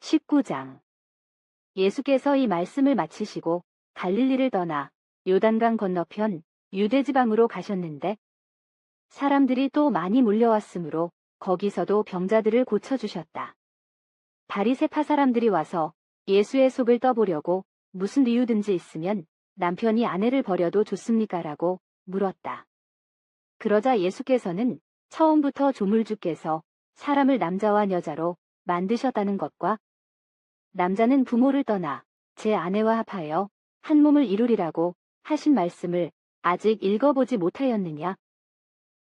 19장. 예수께서 이 말씀을 마치시고 갈릴리를 떠나 요단강 건너편 유대지방으로 가셨는데 사람들이 또 많이 몰려왔으므로 거기서도 병자들을 고쳐주셨다. 바리새파 사람들이 와서 예수의 속을 떠보려고 무슨 이유든지 있으면 남편이 아내를 버려도 좋습니까? 라고 물었다. 그러자 예수께서는 처음부터 조물주께서 사람을 남자와 여자로 만드셨다는 것과 남자는 부모를 떠나 제 아내와 합하여 한 몸을 이루리라고 하신 말씀을 아직 읽어보지 못하였느냐?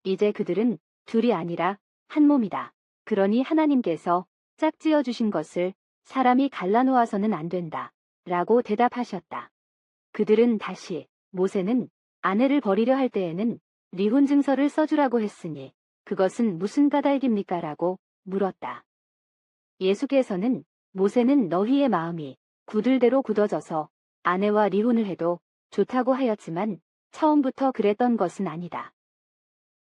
이제 그들은 둘이 아니라 한 몸이다. 그러니 하나님께서 짝지어 주신 것을 사람이 갈라놓아서는 안 된다. 라고 대답하셨다. 그들은 다시 모세는 아내를 버리려 할 때에는 리혼 증서를 써주라고 했으니 그것은 무슨 까닭입니까? 라고 물었다. 예수께서는 모세는 너희의 마음이 굳을대로 굳어져서 아내와 리혼을 해도 좋다고 하였지만 처음부터 그랬던 것은 아니다.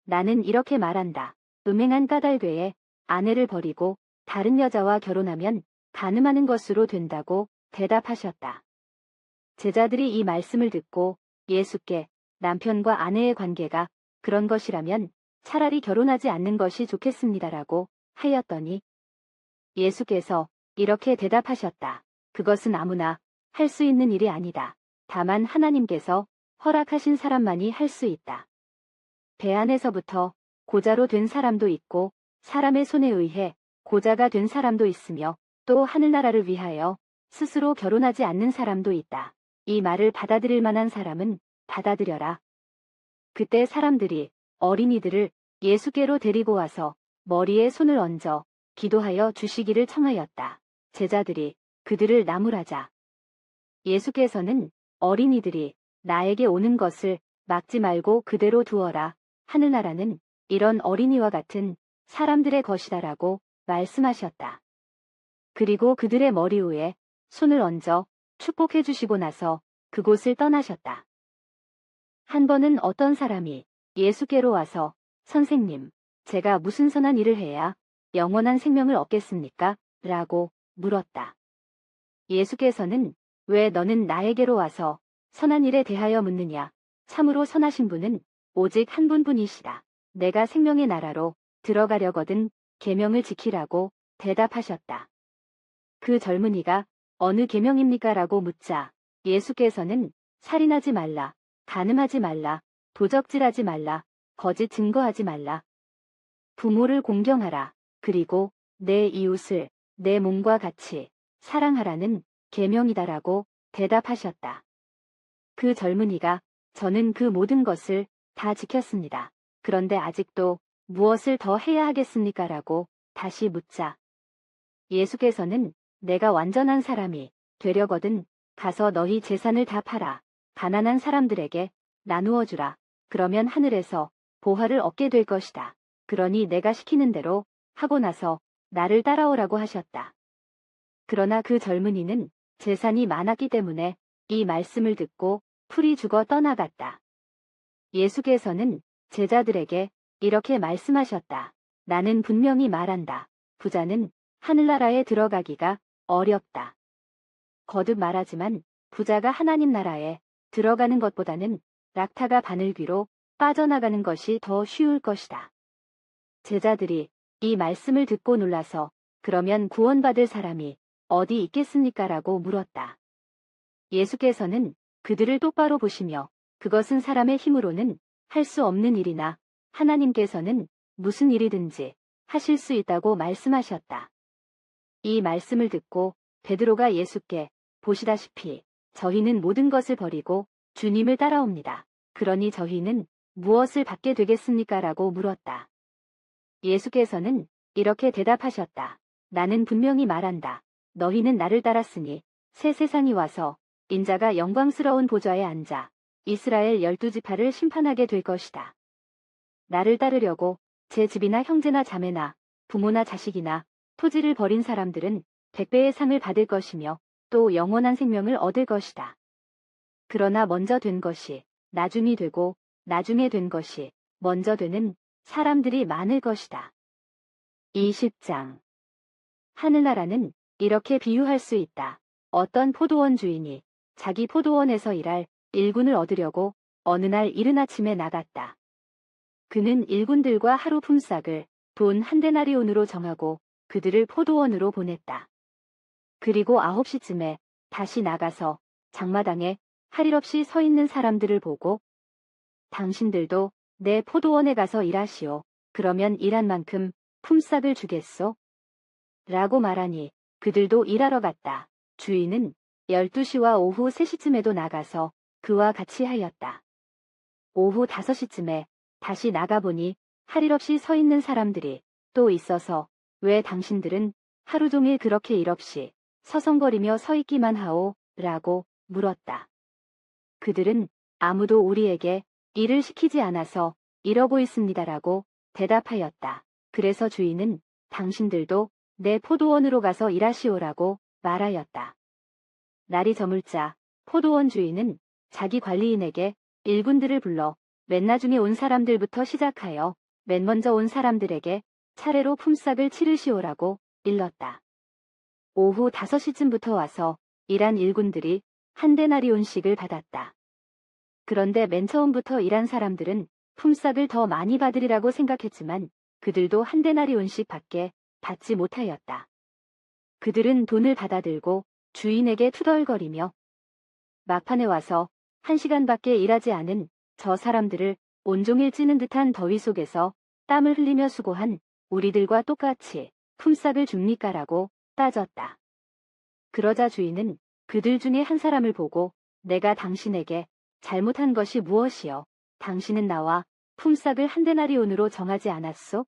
나는 이렇게 말한다. 음행한 까닭 외에 아내를 버리고 다른 여자와 결혼하면 간음하는 것으로 된다고 대답하셨다. 제자들이 이 말씀을 듣고 예수께 남편과 아내의 관계가 그런 것이라면 차라리 결혼하지 않는 것이 좋겠습니다라고 하였더니 예수께서 이렇게 대답하셨다. 그것은 아무나 할 수 있는 일이 아니다. 다만 하나님께서 허락하신 사람만이 할 수 있다. 배 안에서부터 고자로 된 사람도 있고 사람의 손에 의해 고자가 된 사람도 있으며 또 하늘나라를 위하여 스스로 결혼하지 않는 사람도 있다. 이 말을 받아들일 만한 사람은 받아들여라. 그때 사람들이 어린이들을 예수께로 데리고 와서 머리에 손을 얹어 기도하여 주시기를 청하였다. 제자들이 그들을 나무라자. 예수께서는 어린이들이 나에게 오는 것을 막지 말고 그대로 두어라. 하늘나라는 이런 어린이와 같은 사람들의 것이다라고 말씀하셨다. 그리고 그들의 머리 위에 손을 얹어 축복해 주시고 나서 그곳을 떠나셨다. 한 번은 어떤 사람이 예수께로 와서 선생님, 제가 무슨 선한 일을 해야 영원한 생명을 얻겠습니까? 라고 물었다. 예수께서는 왜 너는 나에게로 와서 선한 일에 대하여 묻느냐? 참으로 선하신 분은 오직 한 분뿐이시라. 내가 생명의 나라로 들어가려거든 계명을 지키라고 대답하셨다. 그 젊은이가 어느 계명입니까? 라고 묻자 예수께서는 살인하지 말라, 간음하지 말라, 도적질하지 말라, 거짓 증거하지 말라, 부모를 공경하라, 그리고 내 이웃을 내 몸과 같이 사랑하라는 계명이다라고 대답하셨다. 그 젊은이가 저는 그 모든 것을 다 지켰습니다. 그런데 아직도 무엇을 더 해야 하겠습니까? 라고 다시 묻자 예수께서는 내가 완전한 사람이 되려거든 가서 너희 재산을 다 팔아 가난한 사람들에게 나누어 주라. 그러면 하늘에서 보화를 얻게 될 것이다. 그러니 내가 시키는 대로 하고 나서 나를 따라오라고 하셨다. 그러나 그 젊은이는 재산이 많았기 때문에 이 말씀을 듣고 풀이 죽어 떠나갔다. 예수께서는 제자들에게 이렇게 말씀하셨다. 나는 분명히 말한다. 부자는 하늘나라에 들어가기가 어렵다. 거듭 말하지만 부자가 하나님 나라에 들어가는 것보다는 낙타가 바늘귀로 빠져나가는 것이 더 쉬울 것이다. 제자들이 이 말씀을 듣고 놀라서 그러면 구원받을 사람이 어디 있겠습니까? 라고 물었다. 예수께서는 그들을 똑바로 보시며 그것은 사람의 힘으로는 할 수 없는 일이나 하나님께서는 무슨 일이든지 하실 수 있다고 말씀하셨다. 이 말씀을 듣고 베드로가 예수께 보시다시피 저희는 모든 것을 버리고 주님을 따라옵니다. 그러니 저희는 무엇을 받게 되겠습니까? 라고 물었다. 예수께서는 이렇게 대답하셨다. 나는 분명히 말한다. 너희는 나를 따랐으니 새 세상이 와서 인자가 영광스러운 보좌에 앉아 이스라엘 12지파를 심판하게 될 것이다. 나를 따르려고 제 집이나 형제나 자매나 부모나 자식이나 토지를 버린 사람들은 100배의 상을 받을 것이며 또 영원한 생명을 얻을 것이다. 그러나 먼저 된 것이 나중이 되고 나중에 된 것이 먼저 되는 사람들이 많을 것이다. 20장. 하늘나라는 이렇게 비유할 수 있다. 어떤 포도원 주인이 자기 포도원에서 일할 일꾼을 얻으려고 어느 날 이른 아침에 나갔다. 그는 일꾼들과 하루 품삯을 돈 한 데나리온으로 정하고 그들을 포도원으로 보냈다. 그리고 9시쯤에 다시 나가서 장마당에 할 일 없이 서 있는 사람들을 보고 당신들도 내 포도원에 가서 일하시오. 그러면 일한 만큼 품삯을 주겠소? 라고 말하니 그들도 일하러 갔다. 주인은 12시와 오후 3시쯤에도 나가서 그와 같이 하였다. 오후 5시쯤에 다시 나가보니 할 일 없이 서 있는 사람들이 또 있어서 왜 당신들은 하루 종일 그렇게 일 없이 서성거리며 서 있기만 하오? 라고 물었다. 그들은 아무도 우리에게 일을 시키지 않아서 이러고 있습니다라고 대답하였다. 그래서 주인은 당신들도 내 포도원으로 가서 일하시오라고 말하였다. 날이 저물자 포도원 주인은 자기 관리인에게 일꾼들을 불러 맨 나중에 온 사람들부터 시작하여 맨 먼저 온 사람들에게 차례로 품삯을 치르시오라고 일렀다. 오후 5시쯤부터 와서 일한 일꾼들이 한 데나리온씩을 받았다. 그런데 맨 처음부터 일한 사람들은 품삯을 더 많이 받으리라고 생각했지만 그들도 한 데나리온씩 밖에 받지 못하였다. 그들은 돈을 받아들고 주인에게 투덜거리며 막판에 와서 1시간밖에 일하지 않은 저 사람들을 온종일 찌는 듯한 더위 속에서 땀을 흘리며 수고한 우리들과 똑같이 품삯을 줍니까라고 따졌다. 그러자 주인은 그들 중에 한 사람을 보고 내가 당신에게 잘못한 것이 무엇이요? 당신은 나와 품삯을 한 데나리온으로 정하지 않았소?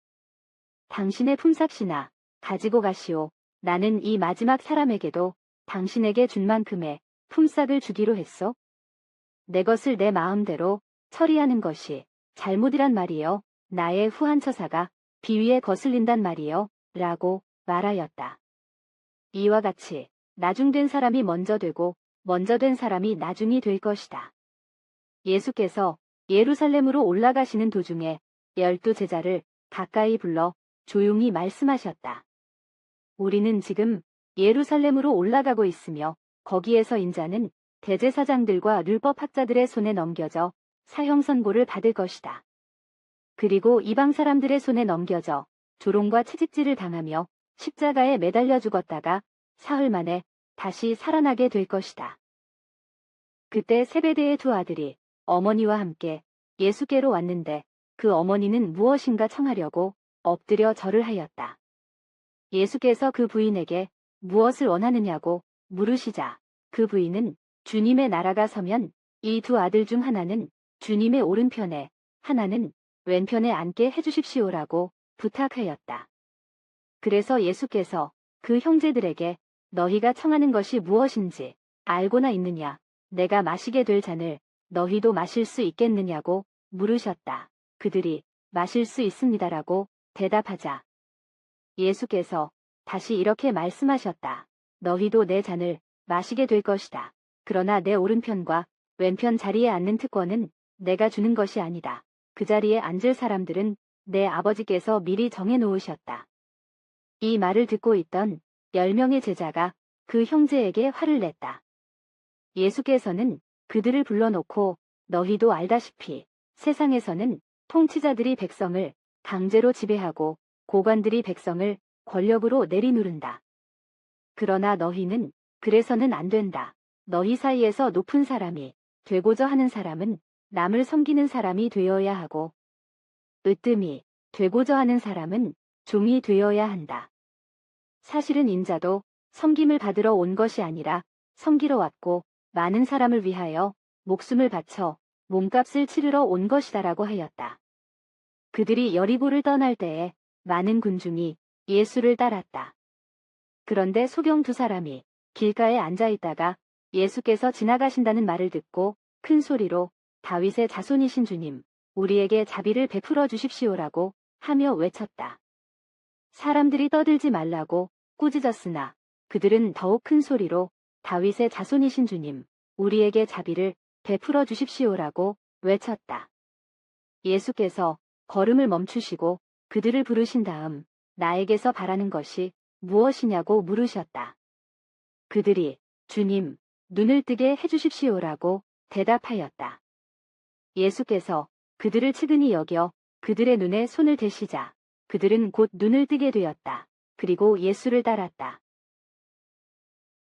당신의 품삯이나 가지고 가시오. 나는 이 마지막 사람에게도 당신에게 준 만큼의 품삯을 주기로 했소. 내 것을 내 마음대로 처리하는 것이 잘못이란 말이요. 나의 후한 처사가 비위에 거슬린단 말이요. 라고 말하였다. 이와 같이 나중된 사람이 먼저 되고 먼저 된 사람이 나중이 될 것이다. 예수께서 예루살렘으로 올라가시는 도중에 12 제자를 가까이 불러 조용히 말씀하셨다. 우리는 지금 예루살렘으로 올라가고 있으며 거기에서 인자는 대제사장들과 율법학자들의 손에 넘겨져 사형 선고를 받을 것이다. 그리고 이방 사람들의 손에 넘겨져 조롱과 채찍질을 당하며 십자가에 매달려 죽었다가 사흘 만에 다시 살아나게 될 것이다. 그때 세베대의 두 아들이 어머니와 함께 예수께로 왔는데 그 어머니는 무엇인가 청하려고 엎드려 절을 하였다. 예수께서 그 부인에게 무엇을 원하느냐고 물으시자 그 부인은 주님의 나라가 서면 이 두 아들 중 하나는 주님의 오른편에 하나는 왼편에 앉게 해주십시오라고 부탁하였다. 그래서 예수께서 그 형제들에게 너희가 청하는 것이 무엇인지 알고나 있느냐? 내가 마시게 될 잔을 너희도 마실 수 있겠느냐고 물으셨다. 그들이 마실 수 있습니다라고 대답하자 예수께서 다시 이렇게 말씀하셨다. 너희도 내 잔을 마시게 될 것이다. 그러나 내 오른편과 왼편 자리에 앉는 특권은 내가 주는 것이 아니다. 그 자리에 앉을 사람들은 내 아버지께서 미리 정해놓으셨다. 이 말을 듣고 있던 10명의 제자가 그 형제에게 화를 냈다. 예수께서는 그들을 불러놓고 너희도 알다시피 세상에서는 통치자들이 백성을 강제로 지배하고 고관들이 백성을 권력으로 내리누른다. 그러나 너희는 그래서는 안 된다. 너희 사이에서 높은 사람이 되고자 하는 사람은 남을 섬기는 사람이 되어야 하고 으뜸이 되고자 하는 사람은 종이 되어야 한다. 사실은 인자도 섬김을 받으러 온 것이 아니라 섬기러 왔고 많은 사람을 위하여 목숨을 바쳐 몸값을 치르러 온 것이다라고 하였다. 그들이 여리고를 떠날 때에 많은 군중이 예수를 따랐다. 그런데 소경 두 사람이 길가에 앉아 있다가 예수께서 지나가신다는 말을 듣고 큰 소리로 다윗의 자손이신 주님, 우리에게 자비를 베풀어 주십시오라고 하며 외쳤다. 사람들이 떠들지 말라고 꾸짖었으나 그들은 더욱 큰 소리로 다윗의 자손이신 주님, 우리에게 자비를 베풀어 주십시오라고 외쳤다. 예수께서 걸음을 멈추시고 그들을 부르신 다음 나에게서 바라는 것이 무엇이냐고 물으셨다. 그들이 주님, 눈을 뜨게 해주십시오라고 대답하였다. 예수께서 그들을 측은히 여겨 그들의 눈에 손을 대시자 그들은 곧 눈을 뜨게 되었다. 그리고 예수를 따랐다.